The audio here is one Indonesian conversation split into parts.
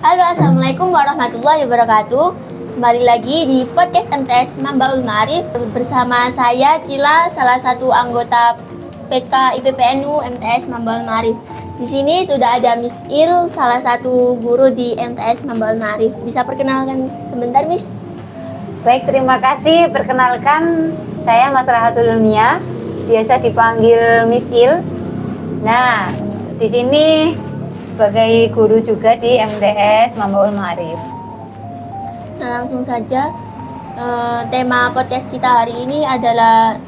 Halo, Assalamualaikum warahmatullahi wabarakatuh. Kembali lagi di podcast MTS Mambaul Ma'arif bersama saya Cila, salah satu anggota PK IPPNU MTS Mambaul Ma'arif. Di sini sudah ada Miss Il, salah satu guru di MTS Mambaul Ma'arif. Bisa perkenalkan sebentar, Miss? Baik, terima kasih. Perkenalkan, saya Mas Rahatul Dunia, biasa dipanggil Miss Il. Nah, di sini sebagai guru juga di MTS Mambaul Ma'arif. Nah, langsung saja. Tema podcast kita hari ini adalah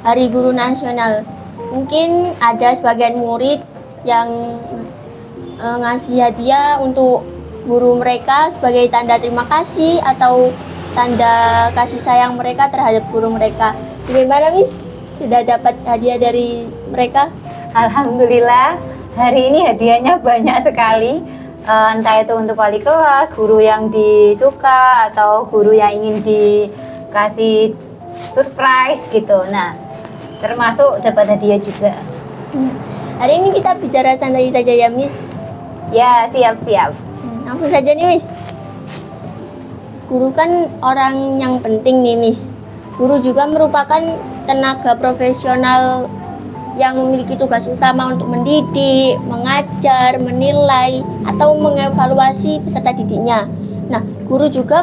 Hari Guru Nasional. Mungkin ada sebagian murid yang ngasih hadiah untuk guru mereka sebagai tanda terima kasih atau tanda kasih sayang mereka terhadap guru mereka. Bagaimana, Miss? Sudah dapat hadiah dari mereka? Alhamdulillah, hari ini hadiahnya banyak sekali. Entah itu untuk wali kelas, guru yang disuka, atau guru yang ingin dikasih surprise gitu. Nah, termasuk dapat hadiah juga. Hari ini kita bicara santai saja ya, Miss. Ya, siap-siap. Langsung saja nih, Miss. Guru kan orang yang penting nih, Miss. Guru juga merupakan tenaga profesional yang memiliki tugas utama untuk mendidik, mengajar, menilai, atau mengevaluasi peserta didiknya. Nah, guru juga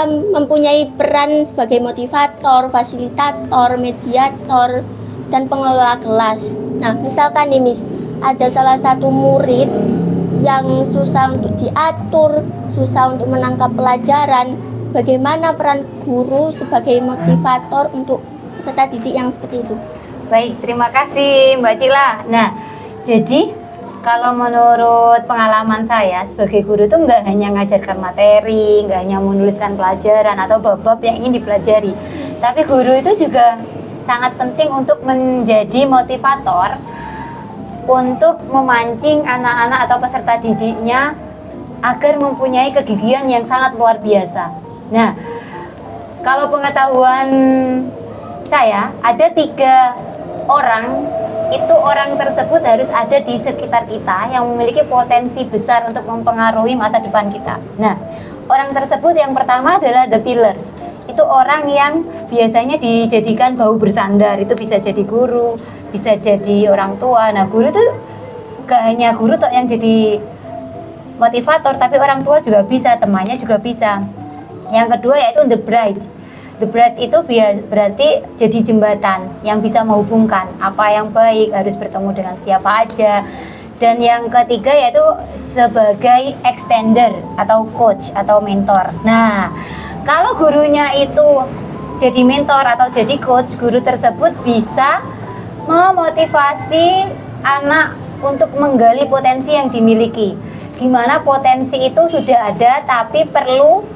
mempunyai peran sebagai motivator, fasilitator, mediator, dan pengelola kelas. Nah, misalkan nih, Miss, ada salah satu murid yang susah untuk diatur, susah untuk menangkap pelajaran. Bagaimana peran guru sebagai motivator untuk peserta didik yang seperti itu? Baik, terima kasih Mbak Cila. Nah, jadi kalau menurut pengalaman saya sebagai guru itu nggak hanya ngajarkan materi, nggak hanya menuliskan pelajaran atau bab-bab yang ingin dipelajari, tapi guru itu juga sangat penting untuk menjadi motivator untuk memancing anak-anak atau peserta didiknya agar mempunyai kegigihan yang sangat luar biasa. Nah, kalau pengetahuan saya, ada 3 orang, itu orang tersebut harus ada di sekitar kita yang memiliki potensi besar untuk mempengaruhi masa depan kita. Nah, orang tersebut yang pertama adalah the pillars. Itu orang yang biasanya dijadikan bahu bersandar. Itu bisa jadi guru, bisa jadi orang tua. Nah, guru itu gak hanya guru toh yang jadi motivator, tapi orang tua juga bisa, temannya juga bisa. Yang kedua yaitu the bridge. The bridge itu berarti jadi jembatan yang bisa menghubungkan apa yang baik, harus bertemu dengan siapa aja. Dan yang ketiga yaitu sebagai extender atau coach atau mentor. Nah, kalau gurunya itu jadi mentor atau jadi coach, guru tersebut bisa memotivasi anak untuk menggali potensi yang dimiliki. Di mana potensi itu sudah ada tapi perlu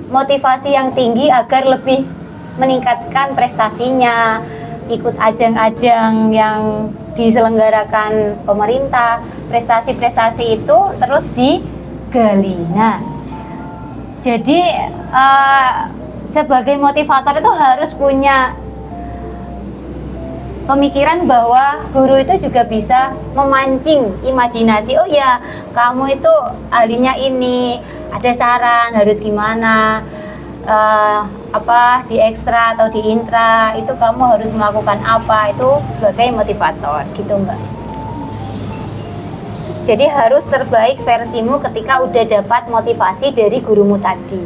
motivasi yang tinggi agar lebih meningkatkan prestasinya, ikut ajang-ajang yang diselenggarakan pemerintah, prestasi-prestasi itu terus digali. Nah, jadi sebagai motivator itu harus punya pemikiran bahwa guru itu juga bisa memancing imajinasi. Oh ya, kamu itu ahlinya ini, ada saran harus gimana, di ekstra atau di intra itu kamu harus melakukan apa, itu sebagai motivator gitu Mbak. Jadi harus terbaik versimu ketika udah dapat motivasi dari gurumu tadi.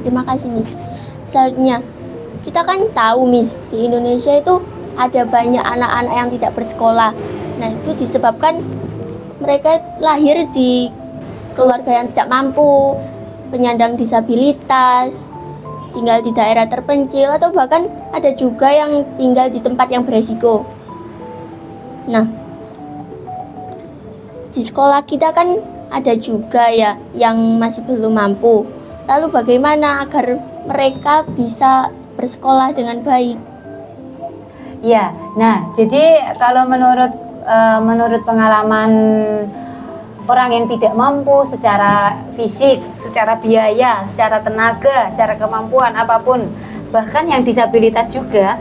Terima kasih, Miss. Selanjutnya, kita kan tahu, Miss, di Indonesia itu ada banyak anak-anak yang tidak bersekolah. Nah, itu disebabkan mereka lahir di keluarga yang tidak mampu, penyandang disabilitas, tinggal di daerah terpencil, atau bahkan ada juga yang tinggal di tempat yang beresiko. Nah, di sekolah kita kan ada juga ya yang masih belum mampu. Lalu bagaimana agar mereka bisa bersekolah dengan baik? Ya, nah jadi kalau menurut pengalaman orang yang tidak mampu secara fisik, secara biaya, secara tenaga, secara kemampuan apapun, bahkan yang disabilitas juga,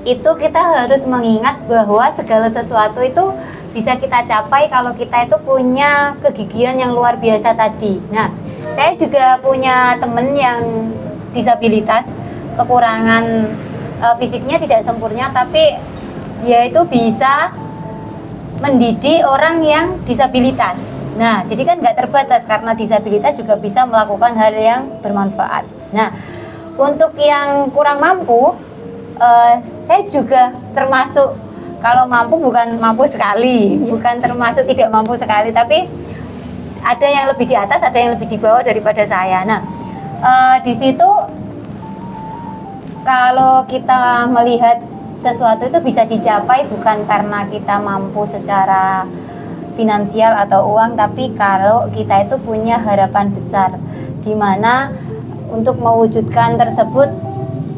itu kita harus mengingat bahwa segala sesuatu itu bisa kita capai kalau kita itu punya kegigihan yang luar biasa tadi. Nah, saya juga punya temen yang disabilitas, kekurangan fisiknya tidak sempurna, tapi dia itu bisa mendidik orang yang disabilitas. Nah, jadi kan nggak terbatas karena disabilitas juga bisa melakukan hal yang bermanfaat. Nah, untuk yang kurang mampu, saya juga termasuk, kalau mampu bukan mampu sekali, bukan termasuk tidak mampu sekali, tapi ada yang lebih di atas, ada yang lebih di bawah daripada saya. Nah, di situ kalau kita melihat sesuatu itu bisa dicapai bukan karena kita mampu secara finansial atau uang, tapi kalau kita itu punya harapan besar, di mana untuk mewujudkan tersebut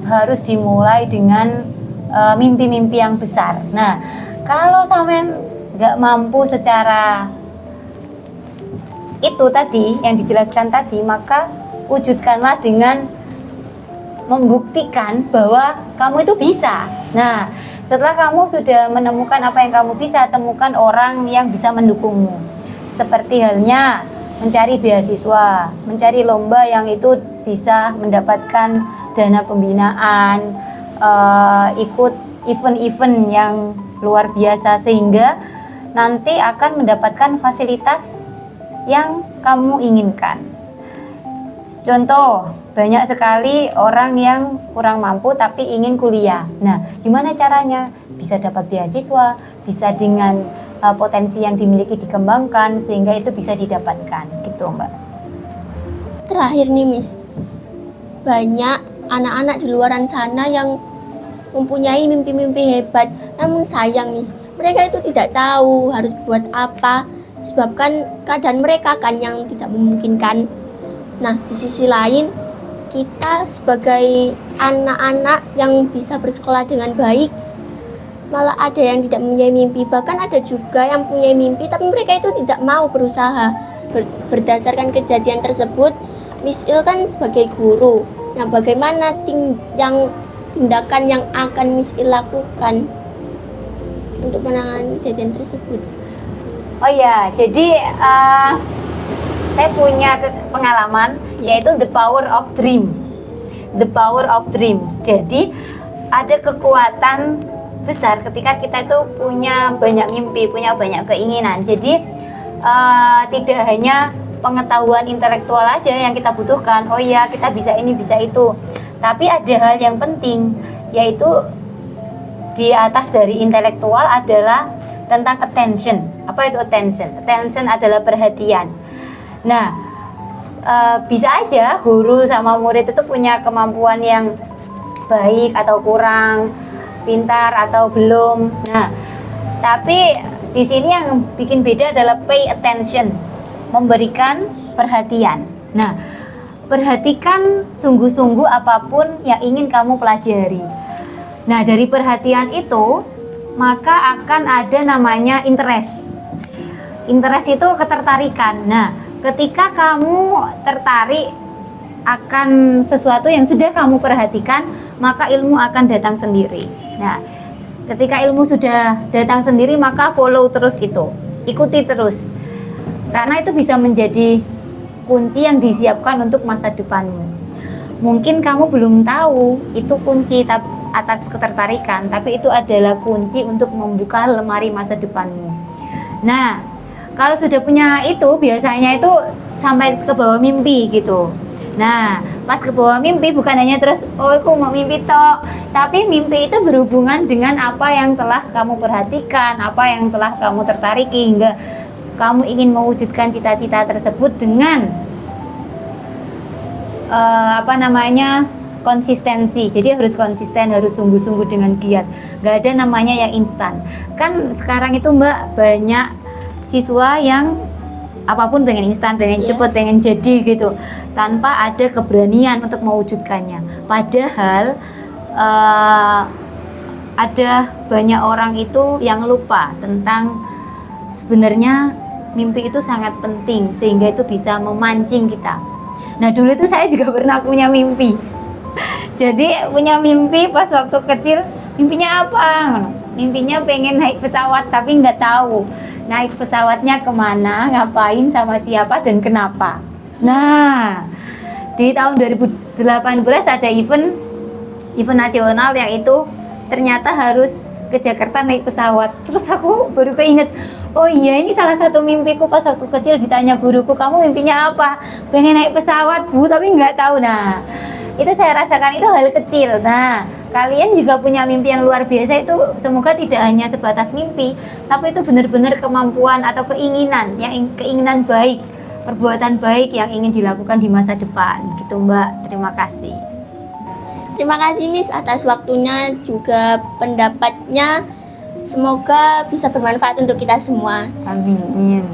harus dimulai dengan mimpi-mimpi yang besar. Nah, kalau sampean nggak mampu secara itu tadi yang dijelaskan tadi, maka wujudkanlah dengan membuktikan bahwa kamu itu bisa. Nah, setelah kamu sudah menemukan apa yang kamu bisa, temukan orang yang bisa mendukungmu. Seperti halnya mencari beasiswa, mencari lomba yang itu bisa mendapatkan dana pembinaan, ikut event-event yang luar biasa sehingga nanti akan mendapatkan fasilitas yang kamu inginkan. Contoh, banyak sekali orang yang kurang mampu tapi ingin kuliah. Nah, gimana caranya? Bisa dapat beasiswa, bisa dengan potensi yang dimiliki dikembangkan sehingga itu bisa didapatkan, gitu Mbak. Terakhir nih Miss, banyak anak-anak di luaran sana yang mempunyai mimpi-mimpi hebat, namun sayang Miss, mereka itu tidak tahu harus buat apa, sebabkan keadaan mereka kan yang tidak memungkinkan. Nah, di sisi lain, kita sebagai anak-anak yang bisa bersekolah dengan baik, malah ada yang tidak mempunyai mimpi, bahkan ada juga yang mempunyai mimpi tapi mereka itu tidak mau berusaha. Berdasarkan kejadian tersebut, Miss Il kan sebagai guru, nah bagaimana tindakan yang akan Miss Il lakukan untuk menangani kejadian tersebut? Oh ya, jadi saya punya pengalaman, yaitu the power of dream. The power of dreams. Jadi ada kekuatan besar ketika kita itu punya banyak mimpi, punya banyak keinginan. Jadi tidak hanya pengetahuan intelektual aja yang kita butuhkan. Oh iya, kita bisa ini, bisa itu. Tapi ada hal yang penting, yaitu di atas dari intelektual adalah tentang attention. Apa itu attention? Attention adalah perhatian. Nah, bisa aja guru sama murid itu punya kemampuan yang baik atau kurang, pintar atau belum. Nah, tapi di sini yang bikin beda adalah pay attention, memberikan perhatian. Nah, perhatikan sungguh-sungguh apapun yang ingin kamu pelajari. Nah, dari perhatian itu maka akan ada namanya interest. Interest itu ketertarikan. Nah, ketika kamu tertarik akan sesuatu yang sudah kamu perhatikan, maka ilmu akan datang sendiri. Nah, ketika ilmu sudah datang sendiri, maka follow terus itu, ikuti terus. Karena itu bisa menjadi kunci yang disiapkan untuk masa depanmu. Mungkin kamu belum tahu itu kunci atas ketertarikan, tapi itu adalah kunci untuk membuka lemari masa depanmu. Nah, kalau sudah punya itu, biasanya itu sampai ke bawah mimpi gitu. Nah, pas ke bawah mimpi bukan hanya terus, oh aku mau mimpi tok, tapi mimpi itu berhubungan dengan apa yang telah kamu perhatikan, apa yang telah kamu tertariki, hingga kamu ingin mewujudkan cita-cita tersebut dengan konsistensi. Jadi harus konsisten, harus sungguh-sungguh dengan giat. Gak ada namanya yang instan. Kan sekarang itu Mbak, banyak siswa yang apapun pengen instan, pengen cepet, pengen jadi gitu, tanpa ada keberanian untuk mewujudkannya. Padahal ada banyak orang itu yang lupa tentang sebenarnya mimpi itu sangat penting, sehingga itu bisa memancing kita. Nah, dulu itu saya juga pernah punya mimpi. Jadi punya mimpi pas waktu kecil, mimpinya apa? Mimpinya pengen naik pesawat tapi nggak tahu. naik pesawatnya kemana, ngapain, sama siapa, dan kenapa. Nah, di tahun 2018 ada event nasional yang itu ternyata harus ke Jakarta naik pesawat. Terus aku baru keinget, oh iya ini salah satu mimpiku pas waktu kecil. Ditanya guruku, kamu mimpinya apa? Pengen naik pesawat Bu, tapi nggak tahu. Nah, itu saya rasakan itu hal kecil. Nah, kalian juga punya mimpi yang luar biasa itu, semoga tidak hanya sebatas mimpi, tapi itu benar-benar kemampuan atau keinginan, keinginan baik, perbuatan baik yang ingin dilakukan di masa depan gitu Mbak. Terima kasih. Terima kasih Miss atas waktunya juga pendapatnya. Semoga bisa bermanfaat untuk kita semua. Amin.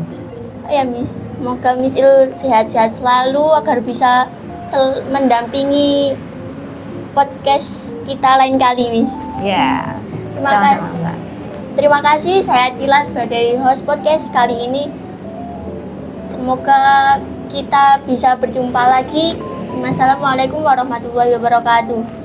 Oh ya Miss, semoga Miss Il sehat-sehat selalu agar bisa mendampingi podcast kita lain kali Miss. Ya. Sama-sama Mbak. Terima kasih, saya Cila sebagai host podcast kali ini. Semoga kita bisa berjumpa lagi. Wassalamualaikum warahmatullahi wabarakatuh.